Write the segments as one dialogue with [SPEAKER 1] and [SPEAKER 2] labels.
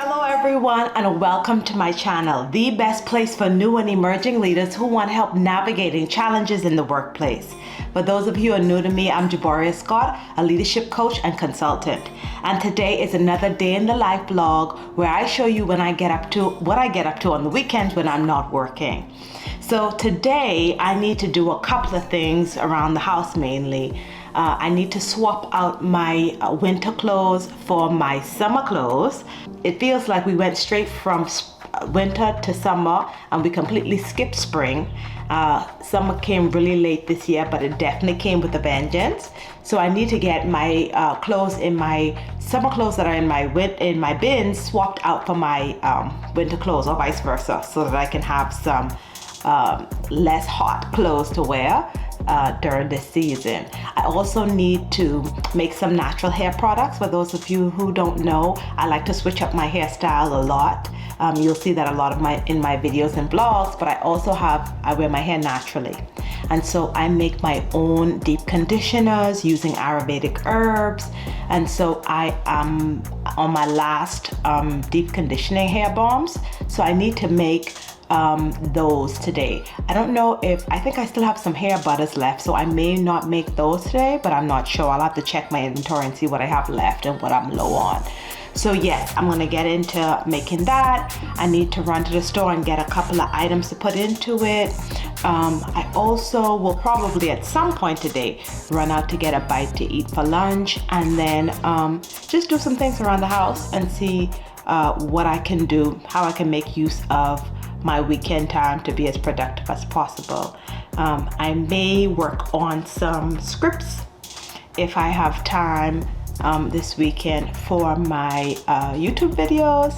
[SPEAKER 1] Hello everyone and welcome to my channel, the best place for new and emerging leaders who want help navigating challenges in the workplace. For those of you who are new to me, I'm Gingerr, a leadership coach and consultant. And today is another day in the life vlog where I show you what I get up to on the weekends when I'm not working. So today I need to do a couple of things around the house mainly. I need to swap out my winter clothes for my summer clothes. It feels like we went straight from winter to summer and we completely skipped spring. Summer came really late this year, but it definitely came with a vengeance. So I need to get my clothes in my summer clothes that are in my bins swapped out for my winter clothes, or vice versa, so that I can have some less hot clothes to wear during this season. I also need to make some natural hair products. For those of you who don't know, I like to switch up my hairstyle a lot. You'll see that a lot in my videos and blogs, but I wear my hair naturally. And so I make my own deep conditioners using Ayurvedic herbs. And so I am on my last deep conditioning hair balms. So I need to make those today. I don't know I think I still have some hair butters left, so I may not make those today, but I'm not sure. I'll have to check my inventory and see what I have left and what I'm low on. So yes, I'm gonna get into making that. I need to run to the store and get a couple of items to put into it. I also will probably at some point today run out to get a bite to eat for lunch, and then just do some things around the house and see what I can do, how I can make use of my weekend time to be as productive as possible. I may work on some scripts if I have time this weekend for my YouTube videos.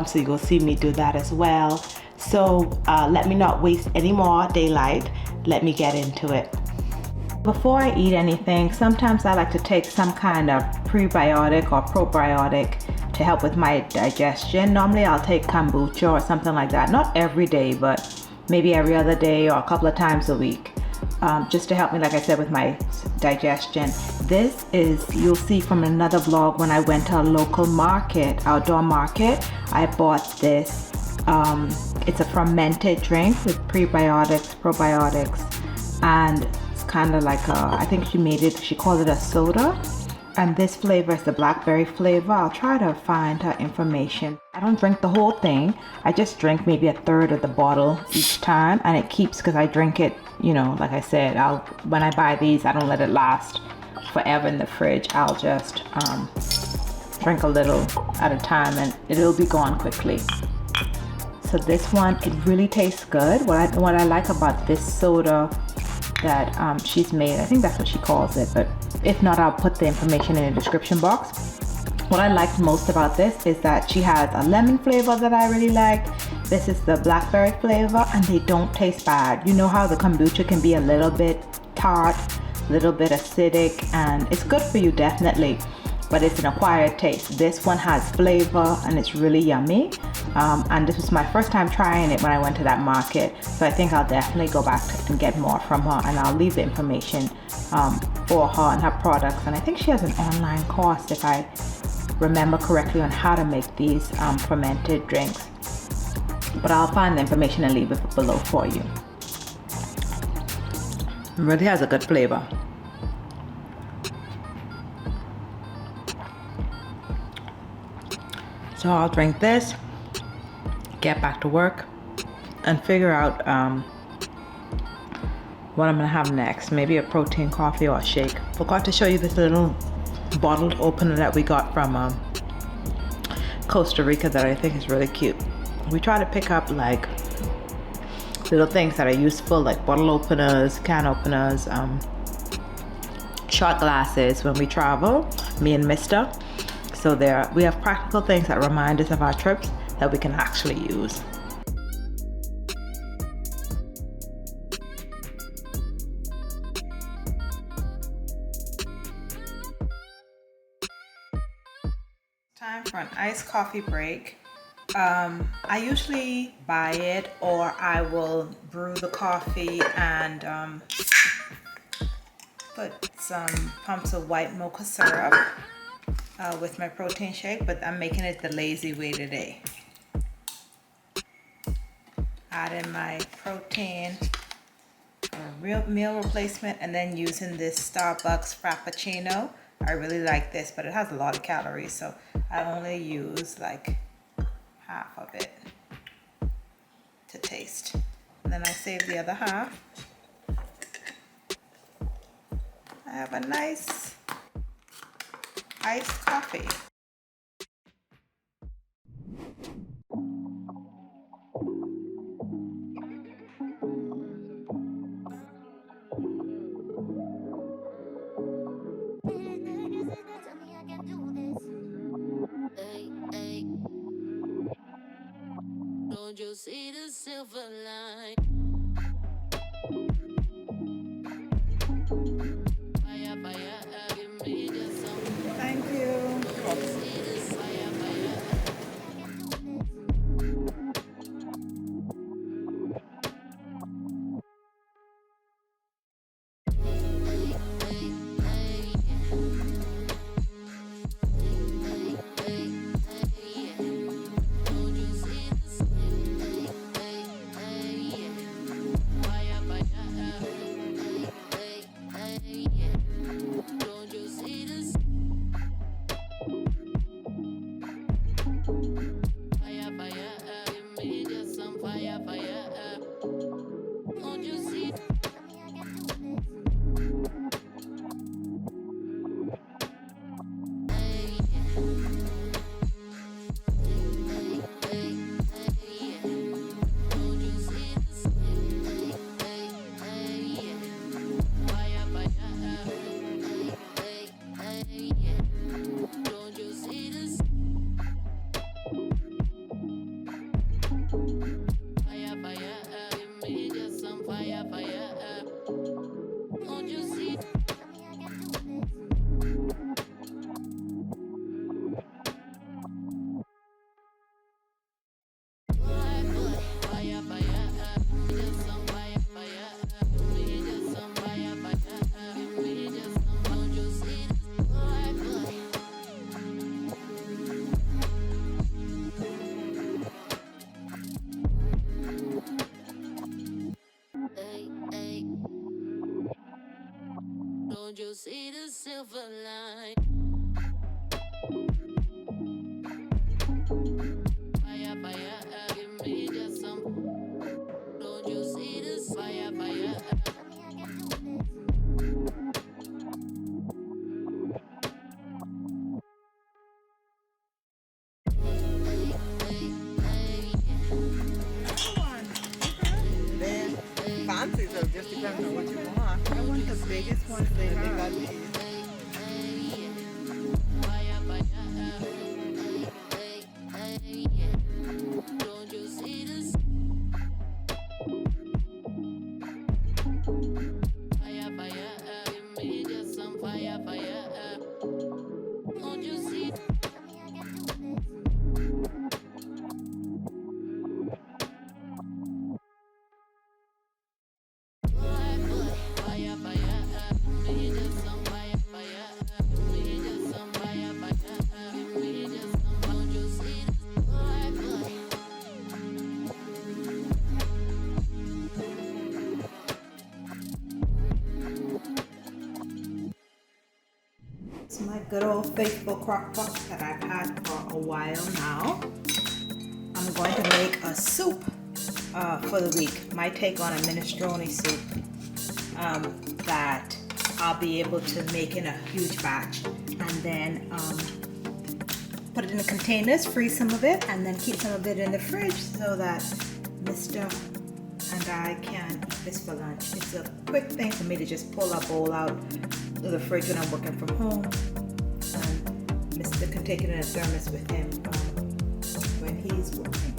[SPEAKER 1] So you'll see me do that as well. So let me not waste any more daylight. Let me get into it. Before I eat anything, sometimes I like to take some kind of prebiotic or probiotic to help with my digestion. Normally I'll take kombucha or something like that. Not every day, but maybe every other day or a couple of times a week. Just to help me, like I said, with my digestion. This is, you'll see from another vlog, when I went to a local market, outdoor market, I bought this. It's a fermented drink with prebiotics, probiotics, and it's kind of like I think she called it a soda. And this flavor is the blackberry flavor. I'll try to find her information. I don't drink the whole thing. I just drink maybe a third of the bottle each time, and it keeps, because I drink it, you know, like I said, when I buy these, I don't let it last forever in the fridge. I'll just drink a little at a time and it'll be gone quickly. So this one, it really tastes good. What I like about this soda that she's made, I think that's what she calls it, but if not, I'll put the information in the description box. What I liked most about this is that she has a lemon flavor that I really liked. This is the blackberry flavor, and they don't taste bad. You know how the kombucha can be a little bit tart, a little bit acidic, and it's good for you definitely, but it's an acquired taste. This one has flavor and it's really yummy. And this was my first time trying it when I went to that market. So I think I'll definitely go back and get more from her, and I'll leave the information for her and her products. And I think she has an online course, if I remember correctly, on how to make these fermented drinks. But I'll find the information and leave it below for you. It really has a good flavor. So I'll drink this, get back to work, and figure out what I'm gonna have next. Maybe a protein coffee or a shake. Forgot to show you this little bottled opener that we got from Costa Rica that I think is really cute. We try to pick up like little things that are useful, like bottle openers, can openers, shot glasses when we travel, me and Mister. So we have practical things that remind us of our trips that we can actually use. Time for an iced coffee break. I usually buy it, or I will brew the coffee and put some pumps of white mocha syrup with my protein shake, but I'm making it the lazy way today. Adding my protein or real meal replacement, and then using this Starbucks Frappuccino. I really like this, but it has a lot of calories, so I only use like half of it to taste. And then I save the other half. I have a nice iced coffee.
[SPEAKER 2] Don't you see the silver line? Fire, fire, give me just some.
[SPEAKER 1] Thank you.
[SPEAKER 2] Don't you see this fire, fire? Don't you see the silver line? Fire, fire, give me just some. Don't you see this fire, fire?
[SPEAKER 3] Fancy, so just depends on what you want. I want the biggest ones they got these.
[SPEAKER 2] Don't you see this? Fire, fire, give me just some fire, fire. Don't you see?
[SPEAKER 1] It's my good old faithful crock pot that I've had for a while now. I'm going to make a soup for the week. My take on a minestrone soup that I'll be able to make in a huge batch, and then put it in the containers, freeze some of it, and then keep some of it in the fridge so that Mr. and I can eat this for lunch. It's a quick thing for me to just pull a bowl out of the fridge when I'm working from home, and Mr. can take it in a thermos with him when he's working.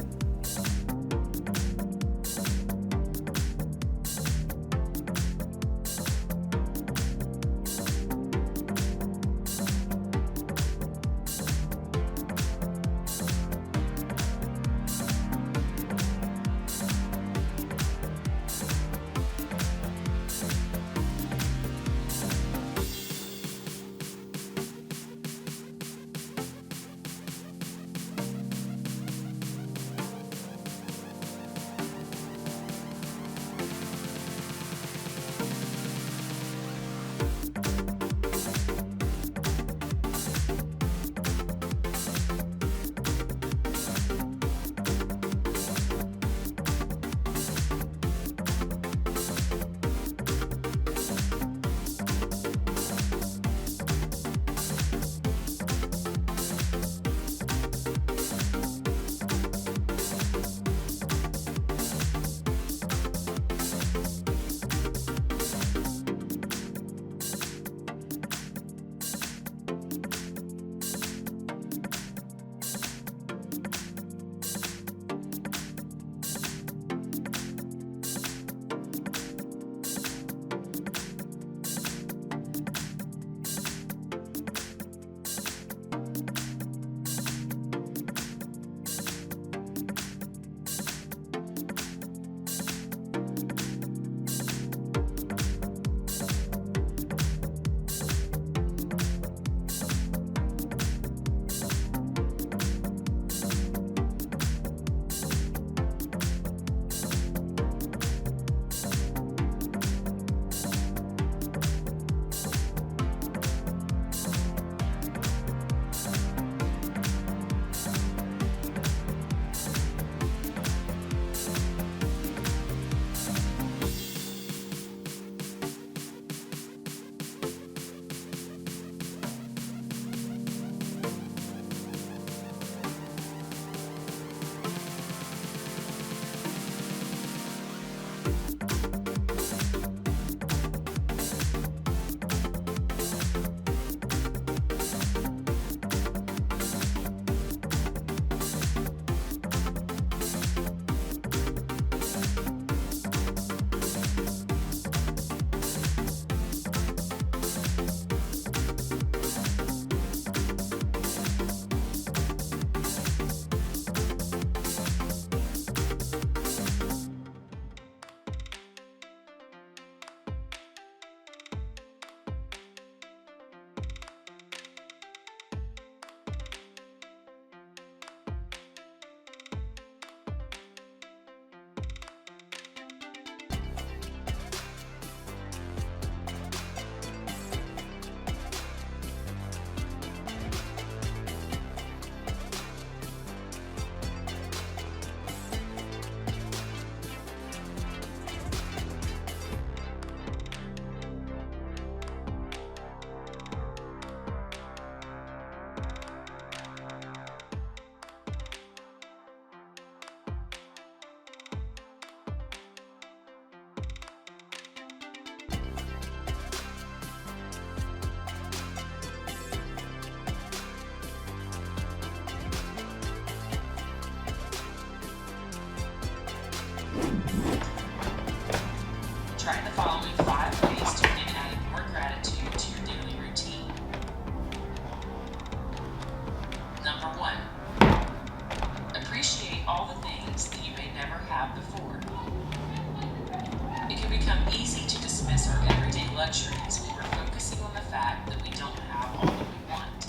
[SPEAKER 4] miss our everyday luxuries when we're focusing on the fact that we don't have all that we want.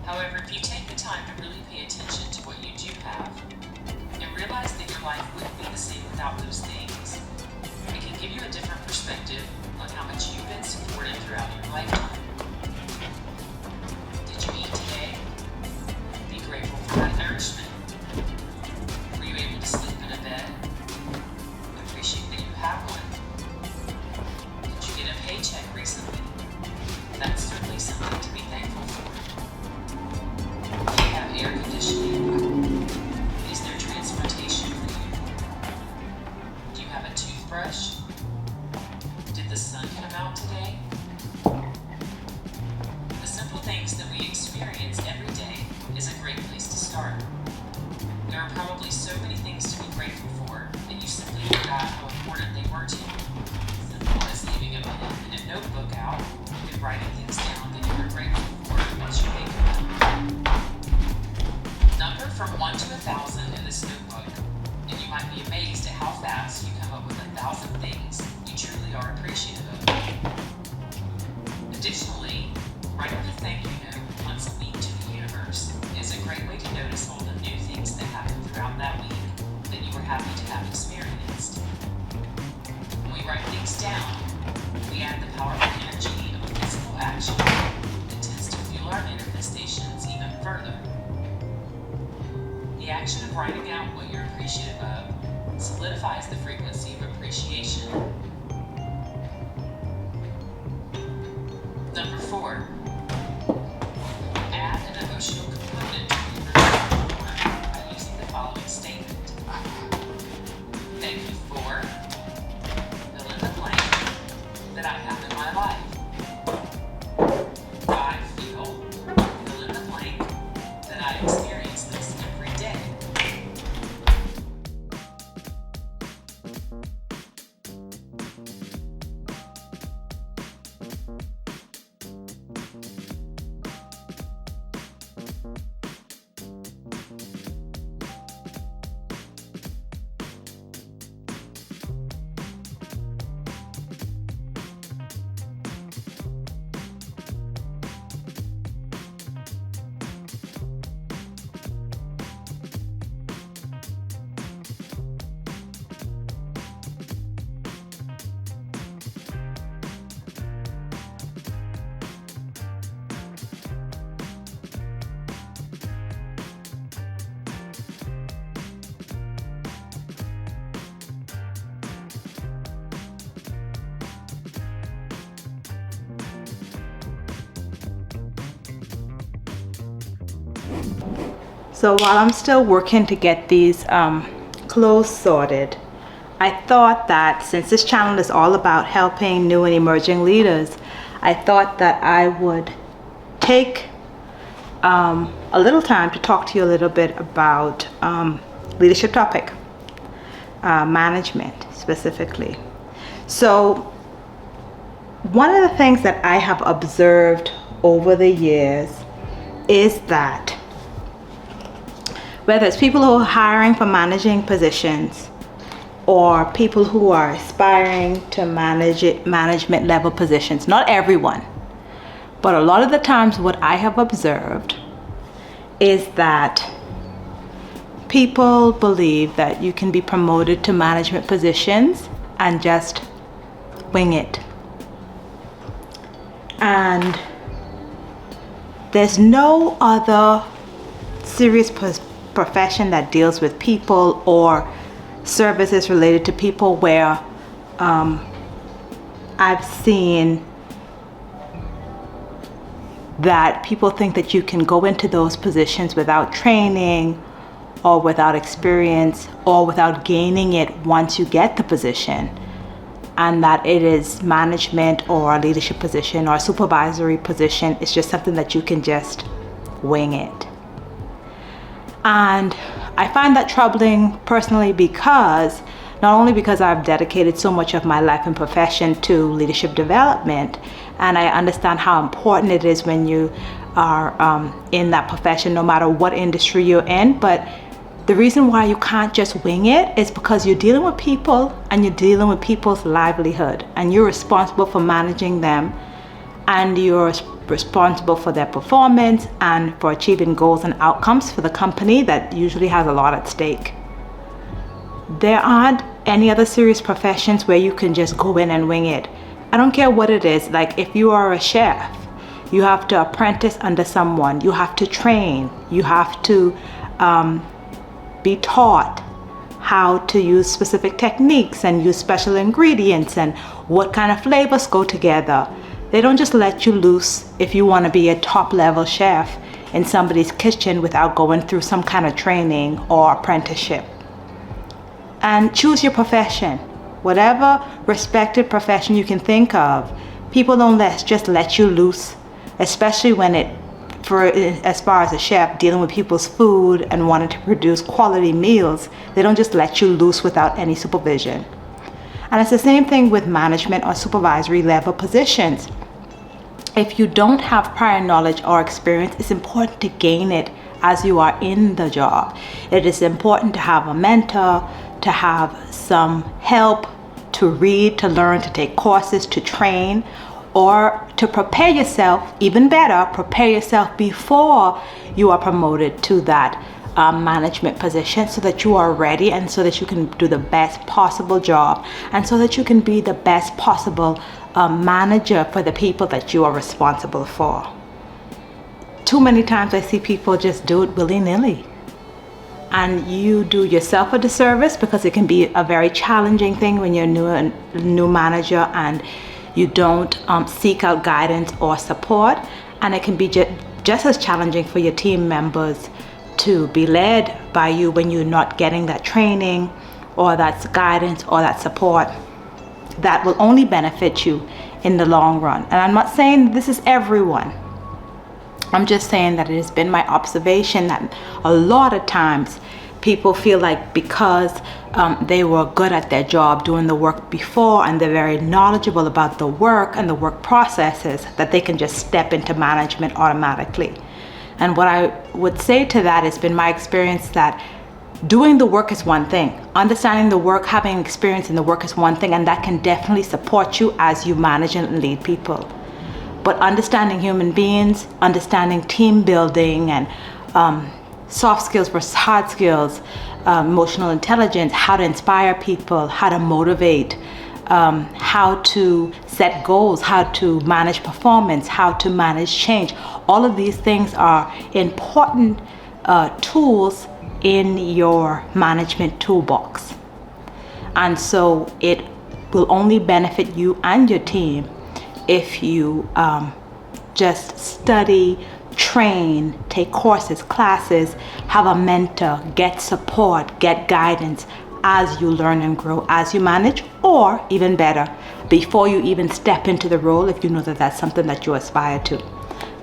[SPEAKER 4] However, if you take the time to really pay attention to what you do have, and realize that your life wouldn't be the same without those things, it can give you a different perspective on how much you've been supported throughout your lifetime. Did you eat today? Be grateful for that nourishment. Were you able to sleep in a bed? Appreciate that you have one. Did you get a paycheck recently? That's certainly something to be thankful for. Do you have air conditioning? Is there transportation for you? Do you have a toothbrush? Did the sun come out today? The simple things that we experience every day is a great place to start. There are probably so many things to be grateful for that you simply forgot how important they were to you. Simple as leaving a pen and a notebook out and writing things down that you are grateful for as you wake up. Number from 1 to 1,000 in this notebook, and you might be amazed at how fast you come up with 1,000 things you truly are appreciative of. Additionally, writing a thank you note once a week to the universe is a great way to notice all the new things that happen throughout that week that you were happy to have experienced. When we write things down, we add the powerful energy of a physical action that tends to fuel our manifestations even further. The action of writing out what you're appreciative of solidifies the frequency of appreciation. Number 4, add an emotional component to your gratitude form by using the following statement. Thank you for fill in the blank that I have in my life. I feel fill in the blank that I experience this every day.
[SPEAKER 1] So while I'm still working to get these clothes sorted, I thought that since this channel is all about helping new and emerging leaders, I thought that I would take a little time to talk to you a little bit about leadership topic, management specifically. So one of the things that I have observed over the years is that whether it's people who are hiring for managing positions or people who are aspiring to management level positions, not everyone, but a lot of the times what I have observed is that people believe that you can be promoted to management positions and just wing it. And there's no other serious profession that deals with people or services related to people where I've seen that people think that you can go into those positions without training or without experience or without gaining it once you get the position, and that it is management or a leadership position or a supervisory position. It's just something that you can just wing it. And I find that troubling personally because not only because I've dedicated so much of my life and profession to leadership development, and I understand how important it is when you are in that profession, no matter what industry you're in, but The reason why you can't just wing it is because you're dealing with people and you're dealing with people's livelihood, and you're responsible for managing them, and you're responsible for their performance and for achieving goals and outcomes for the company that usually has a lot at stake. There aren't any other serious professions where you can just go in and wing it. I don't care what it is. Like if you are a chef, you have to apprentice under someone, you have to train, you have to be taught how to use specific techniques and use special ingredients and what kind of flavors go together. They don't just let you loose if you want to be a top level chef in somebody's kitchen without going through some kind of training or apprenticeship. And choose your profession. Whatever respected profession you can think of, people don't just let you loose, especially when as far as a chef, dealing with people's food and wanting to produce quality meals. They don't just let you loose without any supervision. And it's the same thing with management or supervisory level positions. If you don't have prior knowledge or experience, it's important to gain it as you are in the job. It is important to have a mentor, to have some help, to read, to learn, to take courses, to train, or to prepare yourself, even better, prepare yourself before you are promoted to that management position, so that you are ready and so that you can do the best possible job, and so that you can be the best possible manager for the people that you are responsible for. Too many times I see people just do it willy-nilly, and you do yourself a disservice, because it can be a very challenging thing when you're a new manager and you don't seek out guidance or support, and it can be just as challenging for your team members to be led by you when you're not getting that training or that guidance or that support that will only benefit you in the long run. And I'm not saying this is everyone. I'm just saying that it has been my observation that a lot of times people feel like because they were good at their job doing the work before, and they're very knowledgeable about the work and the work processes, that they can just step into management automatically. And what I would say to that has been my experience that doing the work is one thing. Understanding the work, having experience in the work is one thing, and that can definitely support you as you manage and lead people. But understanding human beings, understanding team building and soft skills versus hard skills, emotional intelligence, how to inspire people, how to motivate, how to set goals, how to manage performance, how to manage change. All of these things are important tools in your management toolbox. And so it will only benefit you and your team if you just study, train, take courses, classes, have a mentor, get support, get guidance as you learn and grow, as you manage, or even better, before you even step into the role, if you know that that's something that you aspire to.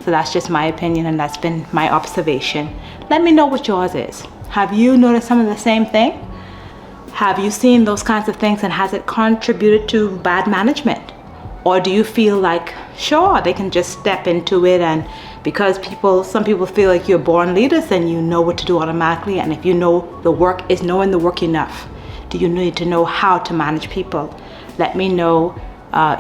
[SPEAKER 1] So that's just my opinion, and that's been my observation. Let me know what yours is. Have you noticed some of the same thing? Have you seen those kinds of things, and has it contributed to bad management? Or do you feel like, sure, they can just step into it, and because some people feel like you're born leaders, then you know what to do automatically, and if you know the work, is knowing the work enough? Do you need to know how to manage people? Let me know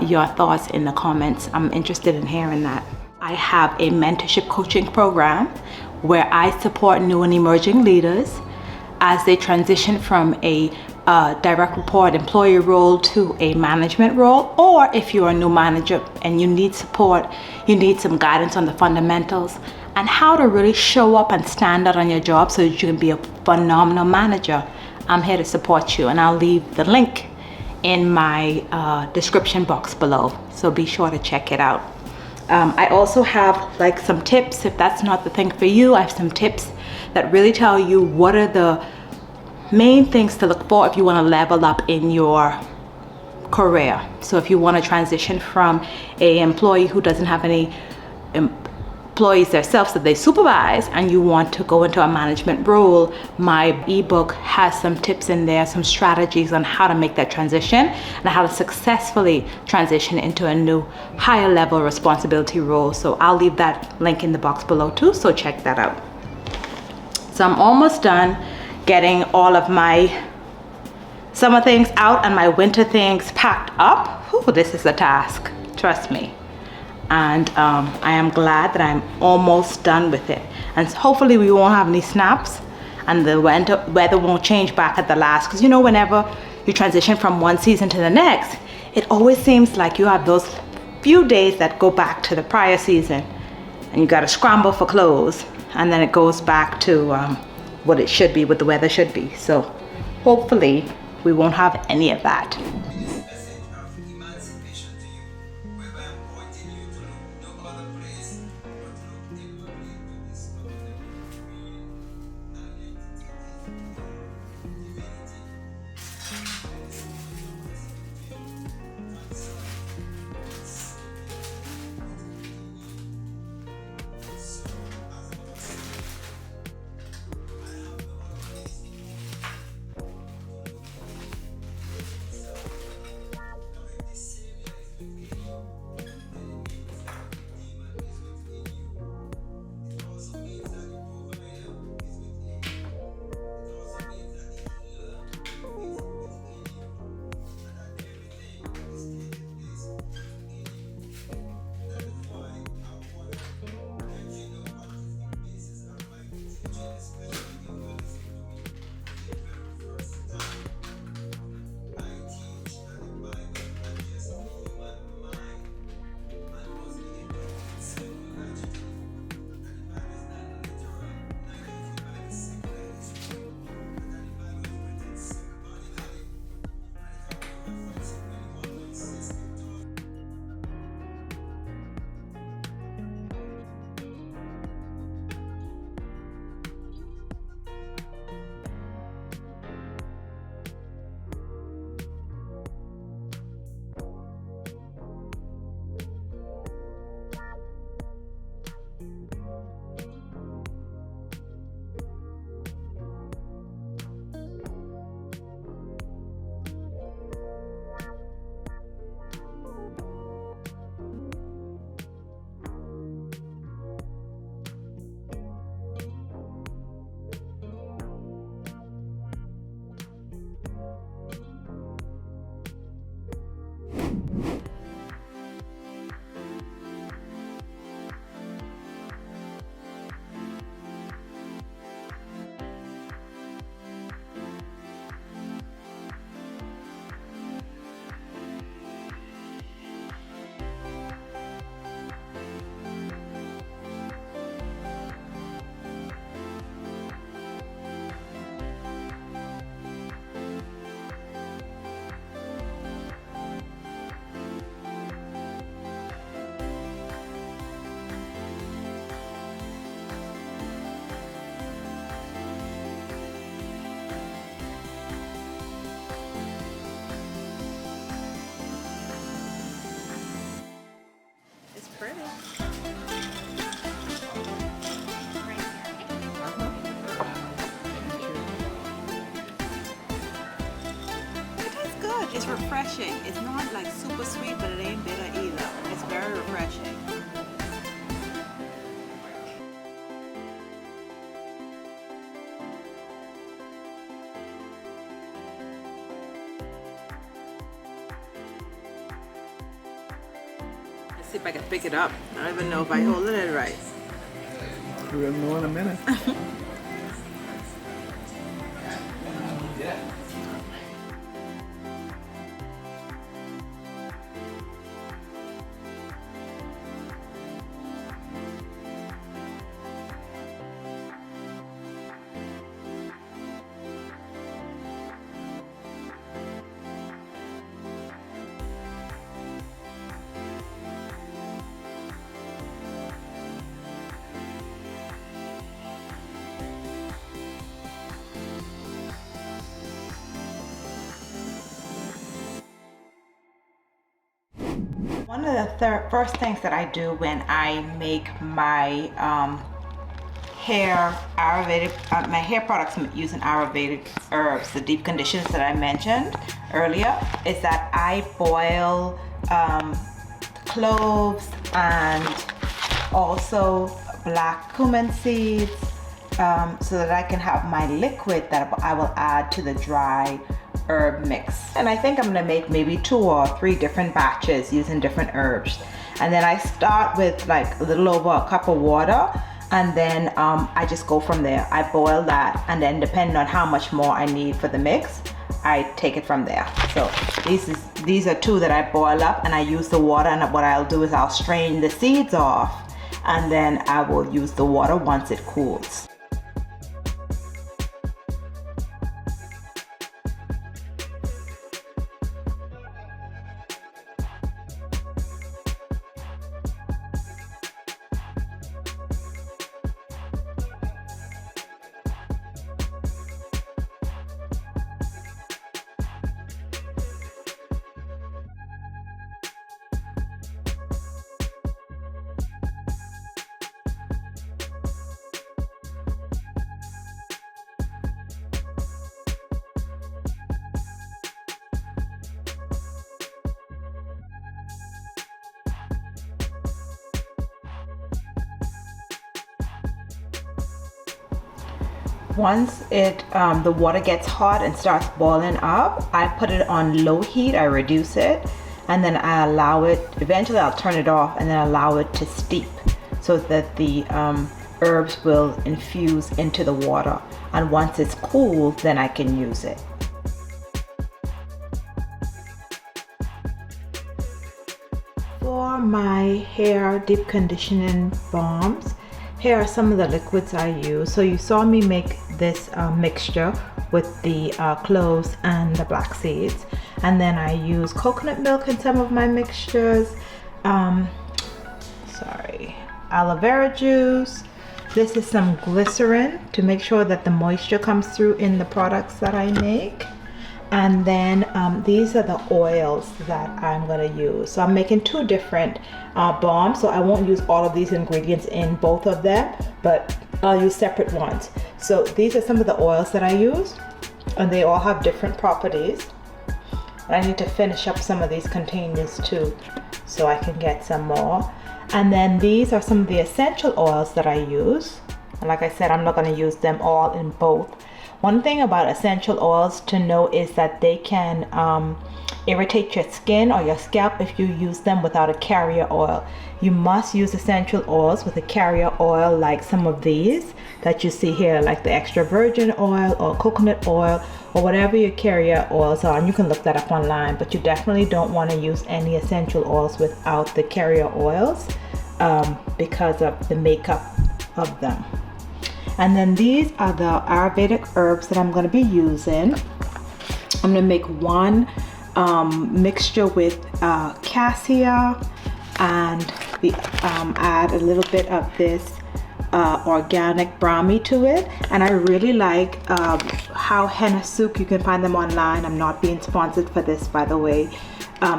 [SPEAKER 1] your thoughts in the comments. I'm interested in hearing that. I have a mentorship coaching program where I support new and emerging leaders as they transition from a direct report employee role to a management role, or if you're a new manager and you need support, you need some guidance on the fundamentals and how to really show up and stand out on your job so that you can be a phenomenal manager. I'm here to support you, and I'll leave the link in my description box below, so be sure to check it out. I also have like some tips. If that's not the thing for you, I have some tips that really tell you what are the main things to look for if you want to level up in your career. So if you want to transition from an employee who doesn't have any employees themselves that they supervise, and you want to go into a management role, my ebook has some tips in there, some strategies on how to make that transition and how to successfully transition into a new higher level responsibility role. So I'll leave that link in the box below too, so check that out. So I'm almost done getting all of my summer things out and my winter things packed up. Whew, this is a task, trust me. And I am glad that I'm almost done with it. And hopefully we won't have any snaps and the weather won't change back at the last. Because you know, whenever you transition from one season to the next, it always seems like you have those few days that go back to the prior season. And you got to scramble for clothes. And then it goes back to what it should be, what the weather should be. So hopefully we won't have any of that.
[SPEAKER 5] This message of emancipation to you, whereby I'm pointing you to look no other place but look inwardly to discover the real identity of divinity.
[SPEAKER 1] It's refreshing. It's not like super sweet, but it ain't bitter either. It's very refreshing. Let's see if I can pick it up. I don't even know if I hold it right.
[SPEAKER 3] We'll know in a minute.
[SPEAKER 1] One of the first things that I do when I make my hair Ayurvedic, my hair products using Ayurvedic herbs, the deep conditions that I mentioned earlier, is that I boil cloves and also black cumin seeds, so that I can have my liquid that I will add to the dry herb mix. And I think I'm gonna make maybe 2 or 3 different batches using different herbs. And then I start with like a little over a cup of water, and then I just go from there. I boil that, and then depending on how much more I need for the mix, I take it from there. So these are 2 that I boil up, and I use the water, and what I'll do is I'll strain the seeds off, and then I will use the water once it cools. Once the water gets hot and starts boiling up, I put it on low heat, I reduce it, and then I allow it, eventually I'll turn it off and then allow it to steep so that the herbs will infuse into the water. And once it's cool, then I can use it. For my hair deep conditioning balms, here are some of the liquids I use. So you saw me make this mixture with the cloves and the black seeds, and then I use coconut milk in some of my mixtures, aloe vera juice. This is some glycerin to make sure that the moisture comes through in the products that I make. And then these are the oils that I'm gonna use. So I'm making 2 different balms, so I won't use all of these ingredients in both of them, but I'll use separate ones. So these are some of the oils that I use, and they all have different properties. I need to finish up some of these containers too, so I can get some more. And then these are some of the essential oils that I use. And like I said, I'm not gonna use them all in both. One thing about essential oils to know is that they can irritate your skin or your scalp if you use them without a carrier oil. You must use essential oils with a carrier oil like some of these that you see here, like the extra virgin oil or coconut oil or whatever your carrier oils are. And you can look that up online, but you definitely don't want to use any essential oils without the carrier oils because of the makeup of them. And then these are the Ayurvedic herbs that I'm going to be using. I'm going to make one mixture with cassia, and add a little bit of this organic brahmi to it. And I really like how henna souk, you can find them online. I'm not being sponsored for this, by the way.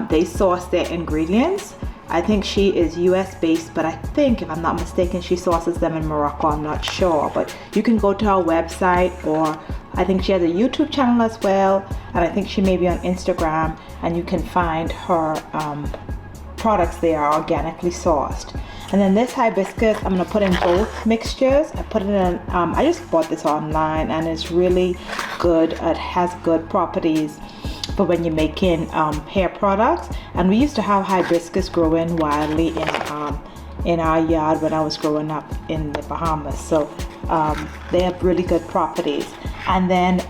[SPEAKER 1] They source their ingredients. I think she is US based, but I think, if I'm not mistaken, she sources them in Morocco. I'm not sure, but you can go to her website, or I think she has a YouTube channel as well, and I think she may be on Instagram, and you can find her products there are organically sourced. And then this hibiscus, I'm gonna put in both mixtures. I put it in, I just bought this online, and it's really good. It has good properties for when you're making hair products. And we used to have hibiscus growing wildly in our yard when I was growing up in the Bahamas. So they have really good properties. And then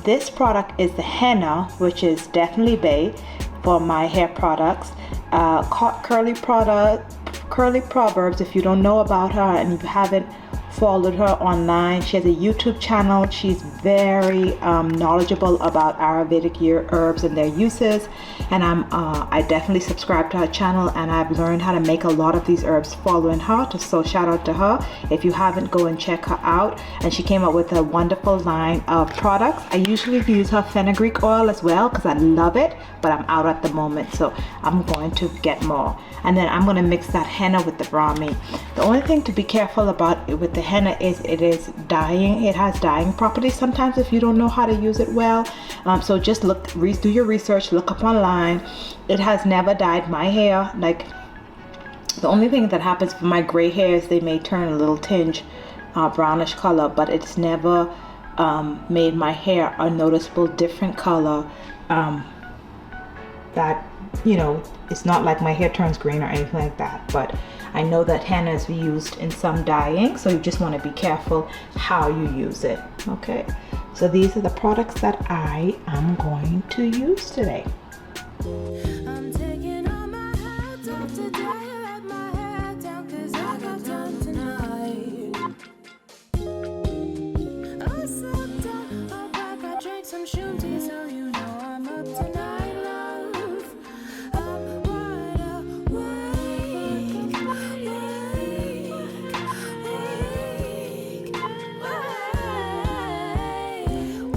[SPEAKER 1] this product is the henna, which is definitely bae for my hair products. Curly Proverbs, if you don't know about her and you haven't followed her online, she has a YouTube channel. She's very knowledgeable about Ayurvedic herbs and their uses, and I definitely subscribe to her channel, and I've learned how to make a lot of these herbs following her. So shout out to her. If you haven't, go and check her out. And she came up with a wonderful line of products. I usually use her fenugreek oil as well because I love it, but I'm out at the moment, so I'm going to get more. And then I'm going to mix that henna with the brahmi. The only thing to be careful about with the henna is it is dyeing. It has dyeing properties sometimes if you don't know how to use it well. So just do your research, look up online. It has never dyed my hair. Like, the only thing that happens for my gray hairs, they may turn a little tinge brownish color, but it's never made my hair a noticeable different color that, you know, it's not like my hair turns green or anything like that. But I know that henna is used in some dyeing, so you just want to be careful how you use it. Okay, so these are the products that I am going to use today.
[SPEAKER 6] I'm taking all my hats off today. Let my hair down 'cause I got done tonight. I sat down, all back, I drank some Shroom tea, so you know I'm up tonight, love. I'm wide awake,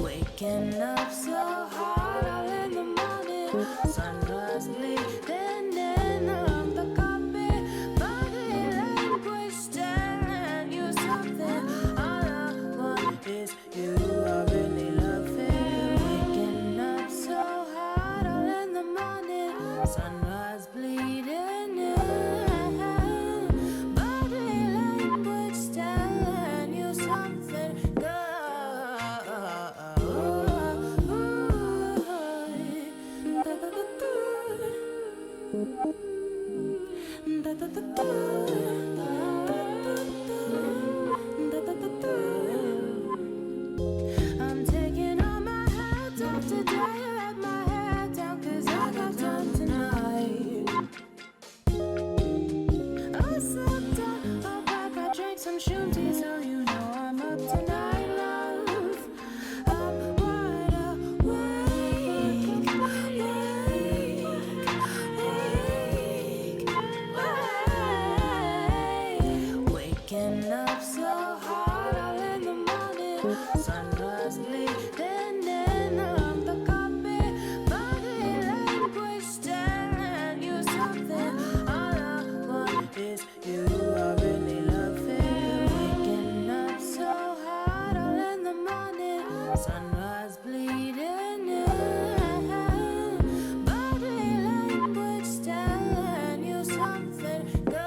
[SPEAKER 6] waking up so hard all in the morning. Sunrise bleeding in on the carpet. Body language telling you something. All I want is you. I really love it. Waking up so hard all in the morning. Sunrise bleeding in. Body language telling you something good. I'm taking all my hats off today. Let my hair down 'cause I got done tonight. I sat down, all back, I drank some Shroom tea, so you know I'm up tonight, love. I'm wide awake, waking up so hard all in the morning. Sunrise bleeding in on the carpet. Body language telling you something. All I want is you. I really love it. Waking up so hard all in the morning. Sunrise bleeding in. Body language telling you something good.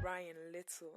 [SPEAKER 3] Ryan Little.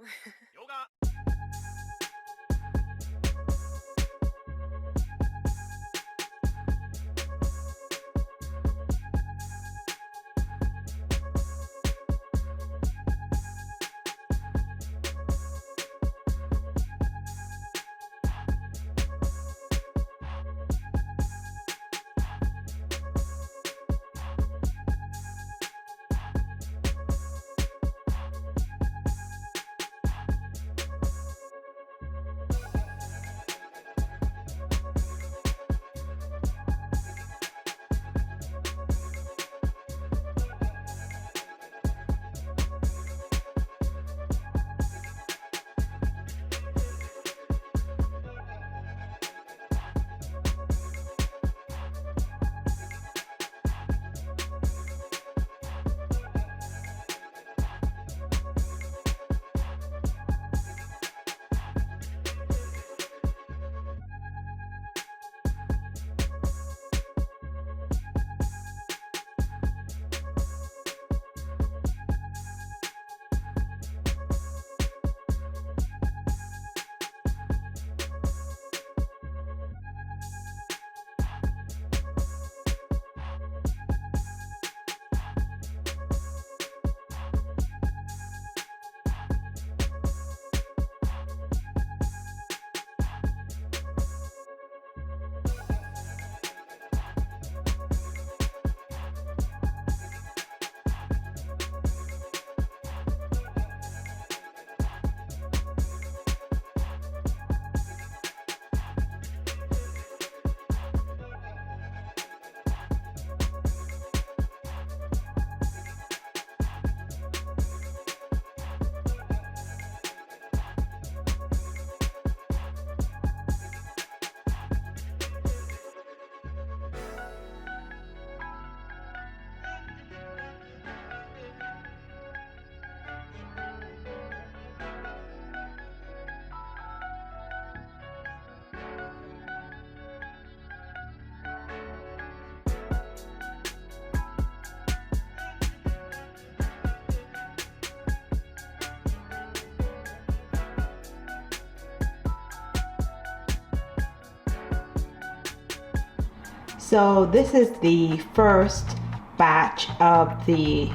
[SPEAKER 1] So this is the first batch of the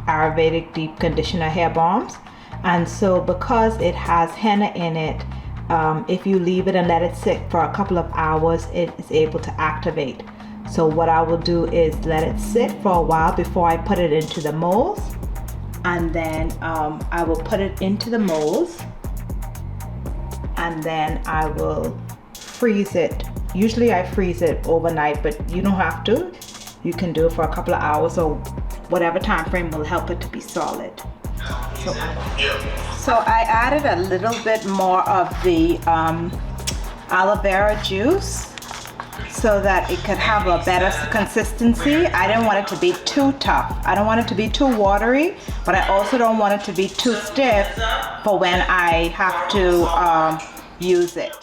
[SPEAKER 1] Ayurvedic deep conditioner hair balms, and so because it has henna in it, if you leave it and let it sit for a couple of hours, it is able to activate. So what I will do is let it sit for a while before I put it into the molds, and then I will put it into the molds, and then I will freeze it. Usually I freeze it overnight, but you don't have to. You can do it for a couple of hours or whatever time frame will help it to be solid. So I added a little bit more of the aloe vera juice so that it could have a better consistency. I didn't want it to be too tough. I don't want it to be too watery, but I also don't want it to be too stiff for when I have to use it.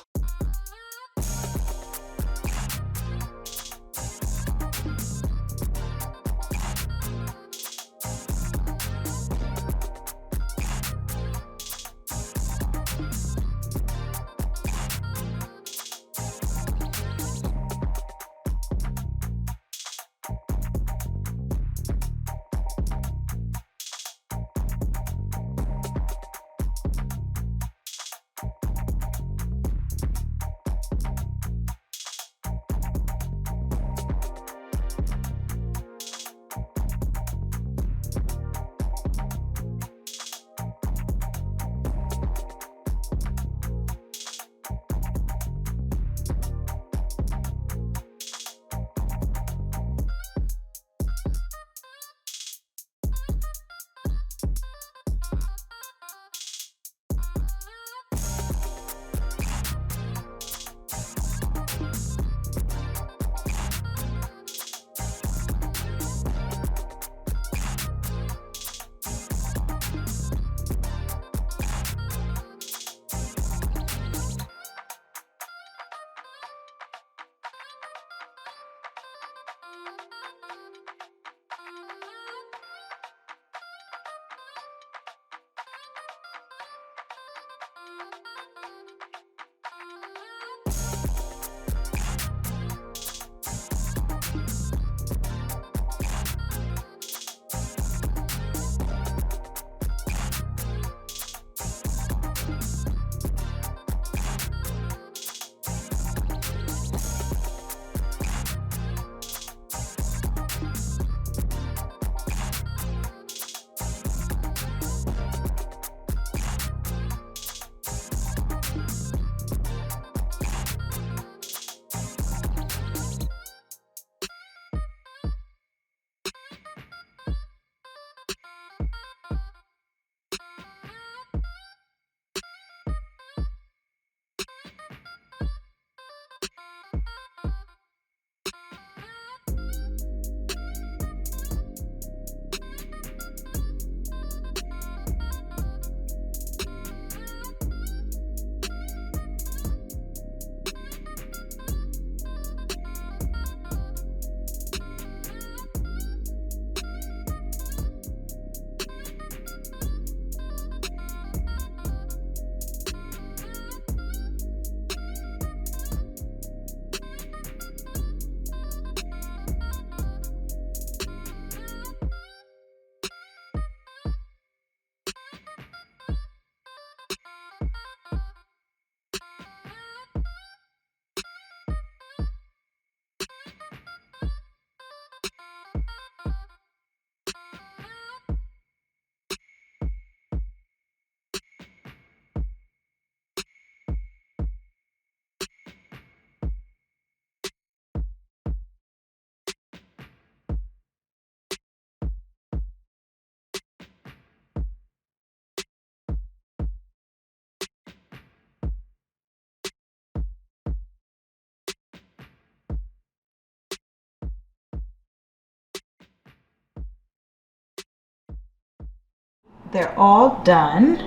[SPEAKER 1] They're all done,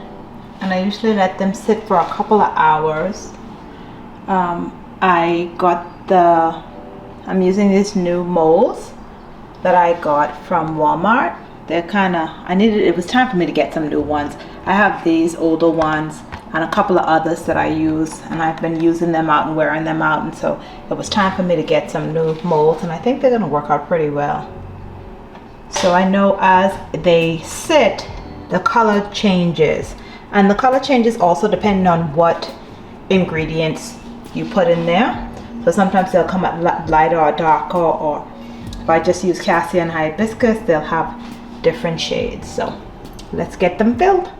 [SPEAKER 1] and I usually let them sit for a couple of hours. I'm using these new molds that I got from Walmart. They're it was time for me to get some new ones. I have these older ones and a couple of others that I use, and I've been using them out and wearing them out, and so it was time for me to get some new molds, and I think they're going to work out pretty well. So I know as they sit, the color changes, and the color changes also depending on what ingredients you put in there. So sometimes they'll come out lighter or darker, or if I just use cassia and hibiscus, they'll have different shades. So let's get them filled.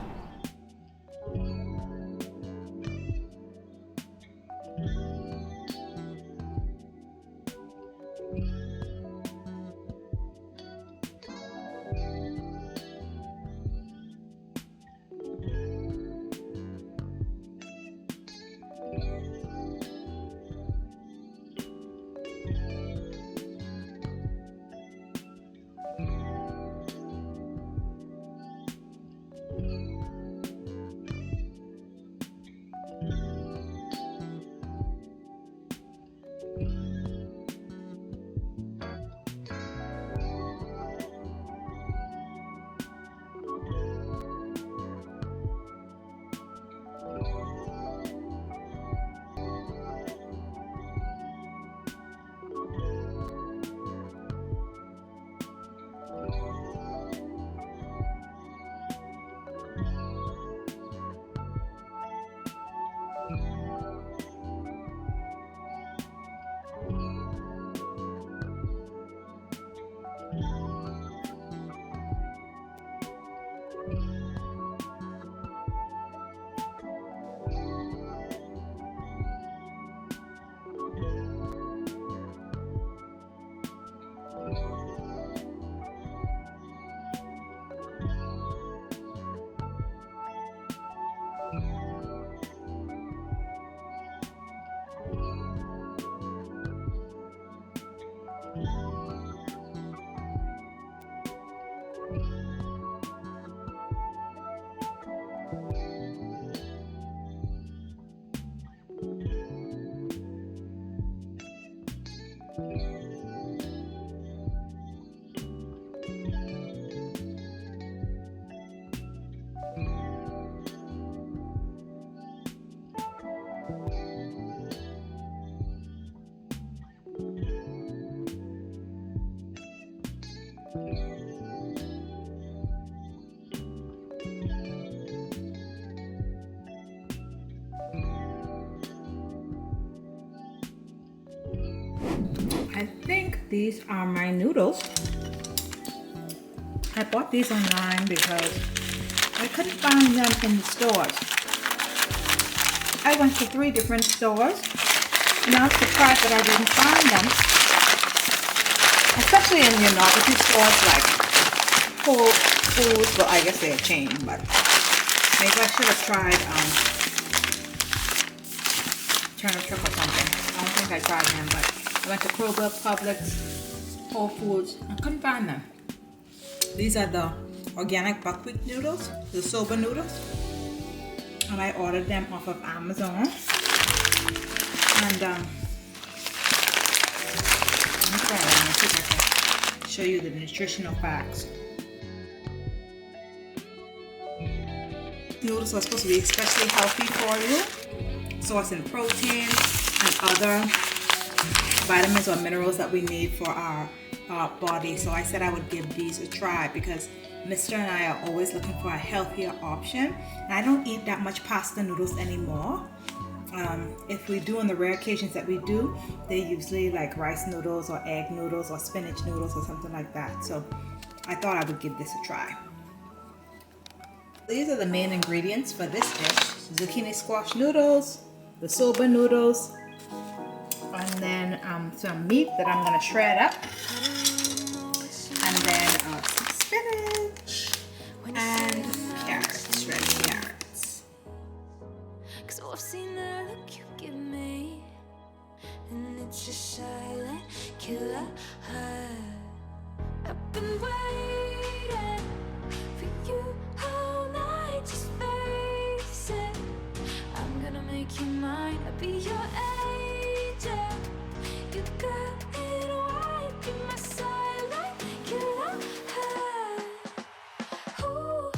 [SPEAKER 1] I think these are my noodles. I bought these online because I couldn't find them in the stores. I went to 3 different stores and I was surprised that I didn't find them. Especially in your novelty stores like Whole Foods. Well, I guess they're a chain, but maybe I should have tried Turnip Truck or something. I don't think I tried them, but I went to Kroger, Publix, Whole Foods. I couldn't find them. These are the organic buckwheat noodles, the soba noodles. And I ordered them off of Amazon. And let me try it. Let me see if I can show you the nutritional facts. Noodles are supposed to be especially healthy for you. Source in protein and other vitamins or minerals that we need for our body. So I said I would give these a try because Mr. and I are always looking for a healthier option. And I don't eat that much pasta noodles anymore. If we do, on the rare occasions that we do, they usually like rice noodles or egg noodles or spinach noodles or something like that. So I thought I would give this a try. These are the main ingredients for this dish. Zucchini squash noodles, the soba noodles, and then some meat that I'm gonna shred up, and then some spinach and carrots, shredded carrots.
[SPEAKER 6] Cause I've seen the look you give me, and it's a silent killer high. I've been waiting for you all night, just face it. I'm gonna make you mine, I'll be your angel. You got it right, be my silent killer high. Ooh.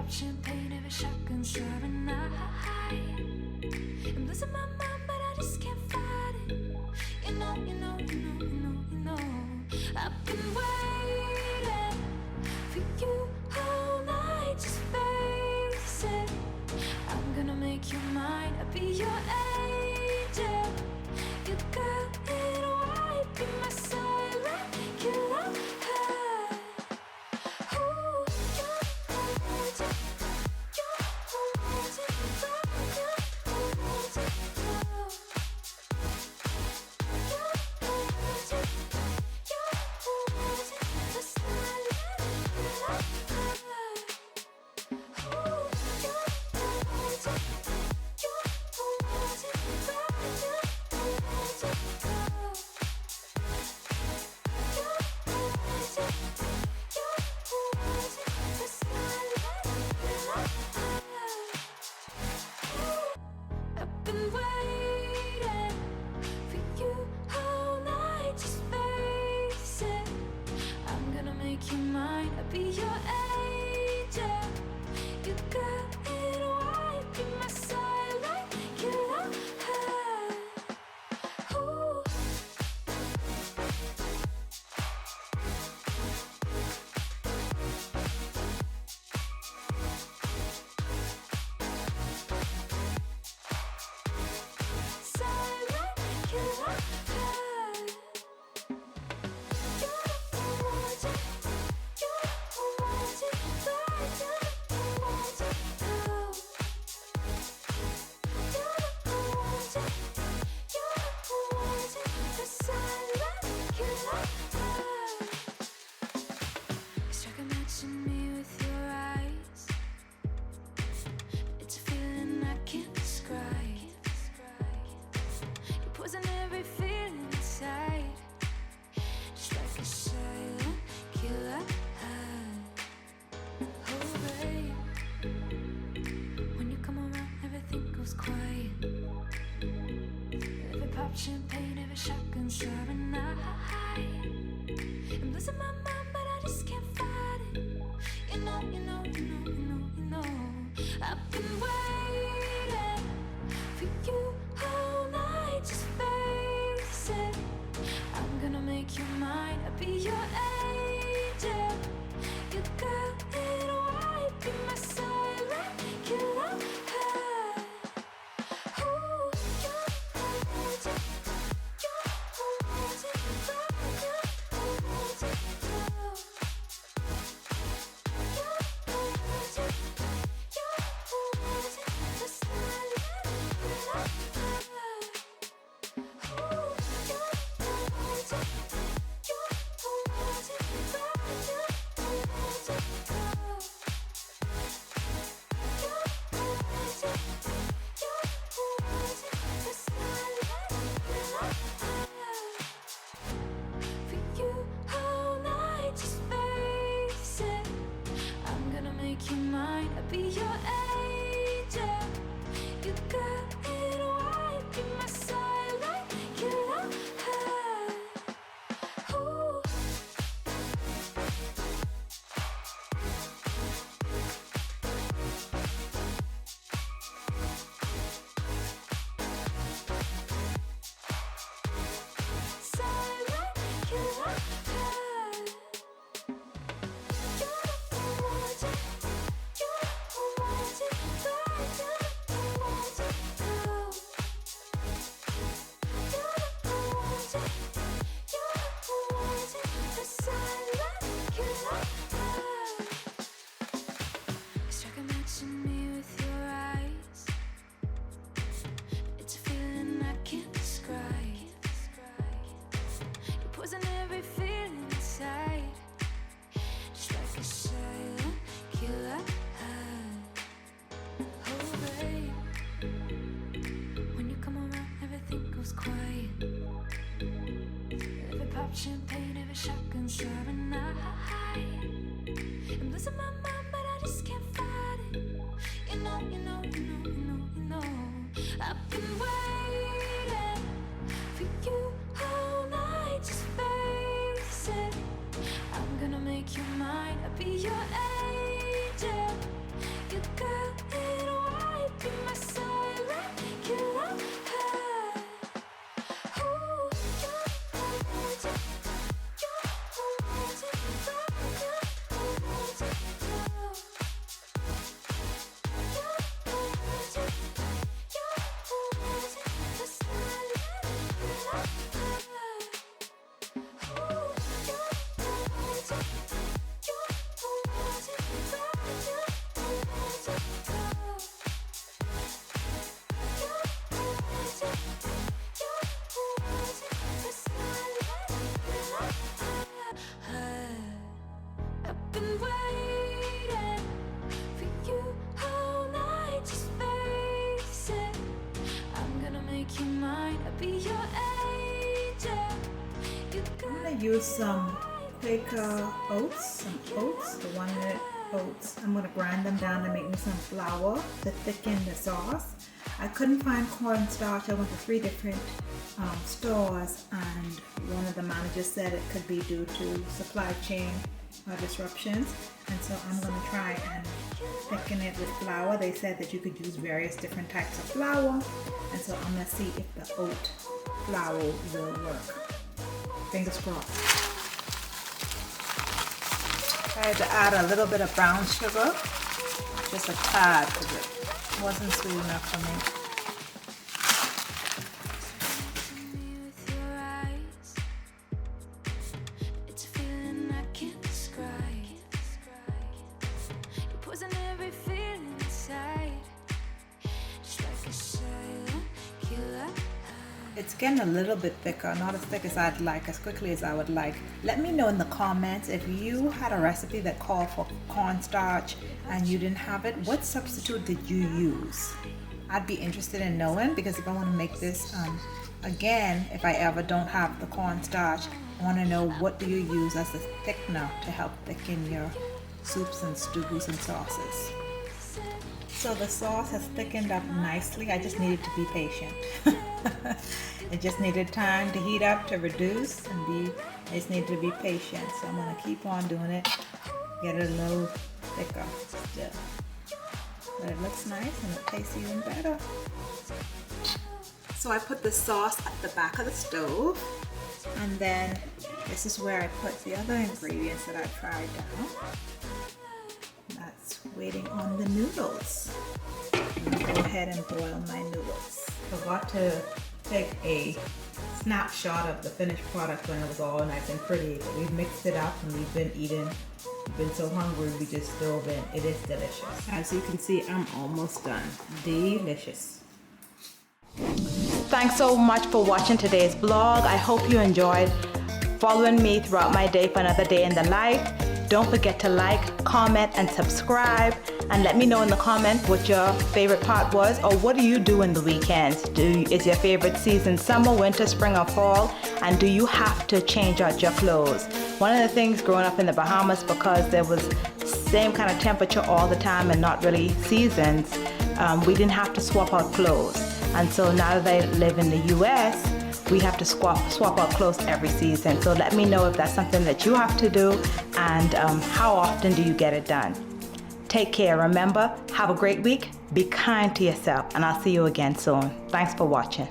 [SPEAKER 6] Champagne, every shotgun siren night. I'm losing my mind, but I just can't fight it. You know. I've been waiting for you all night. Just face it. I'm gonna make you mine. I'll be your angel. You got it right. Be my silent killer. Champagne, every shotgun siren night. I'm losing my mind, but I just can't fight it. You know. I've been waiting for you all night. Just face it. I'm gonna make you mine. I'll be your angel. You got it right. Be my silent killer. champagne, every shotgun siren night. I'm losing my mind, but I just can't fight it. You know, I've been waiting for you all night, just face it. I'm gonna make you mine, I'll be your angel. You got it right, be my silent killer. Ooh, you're magic, you're magic, you're magic, I've been waiting for you all night, just face it. I'm gonna make you mine, I'll be your angel.
[SPEAKER 3] I'm gonna use some Quaker oats, the 1 minute oats. I'm gonna grind them down and make me some flour to thicken the sauce. I couldn't find cornstarch. I went to 3 different stores, and one of the managers said it could be due to supply chain disruptions, and so I'm going to try and thicken it with flour. They said that you could use various different types of flour, and so I'm going to see if the oat flour will work. Fingers crossed. I had to add a little bit of brown sugar, just a tad, because it wasn't sweet enough for me.
[SPEAKER 6] With your eyes, it's a feeling I can't describe. You poison every feeling inside, just like a silent killer.
[SPEAKER 3] It's getting a little bit thicker, not as thick as I'd like, as quickly as I would like. Let me know in the comments if you had a recipe that called for cornstarch and you didn't have it. What substitute did you use? I'd be interested in knowing, because if I want to make this again, if I ever don't have the cornstarch, I want to know what do you use as a thickener to help thicken your soups and stews and sauces. So the sauce has thickened up nicely. I just needed to be patient. It just needed time to heat up, to reduce, and I just needed to be patient. So I'm going to keep on doing it, get it a little thicker still. But it looks nice and it tastes even better. So I put the sauce at the back of the stove, and then this is where I put the other ingredients that I fried down. That's waiting on the noodles. I'm gonna go ahead and boil my noodles. Forgot to take a snapshot of the finished product when it was all nice and pretty. But we've mixed it up and we've been eating. We've been so hungry we just dove in. It is delicious. As you can see, I'm almost done. Delicious.
[SPEAKER 1] Thanks so much for watching today's vlog. I hope you enjoyed following me throughout my day for another day in the life. Don't forget to like, comment, and subscribe. And let me know in the comments what your favorite part was, or what do you do in the weekends? Is your favorite season summer, winter, spring, or fall? And do you have to change out your clothes? One of the things growing up in the Bahamas, because there was same kind of temperature all the time and not really seasons, we didn't have to swap out clothes. And so now that I live in the US, we have to swap out clothes every season. So let me know if that's something that you have to do, and how often do you get it done. Take care. Remember, have a great week. Be kind to yourself, and I'll see you again soon. Thanks for watching.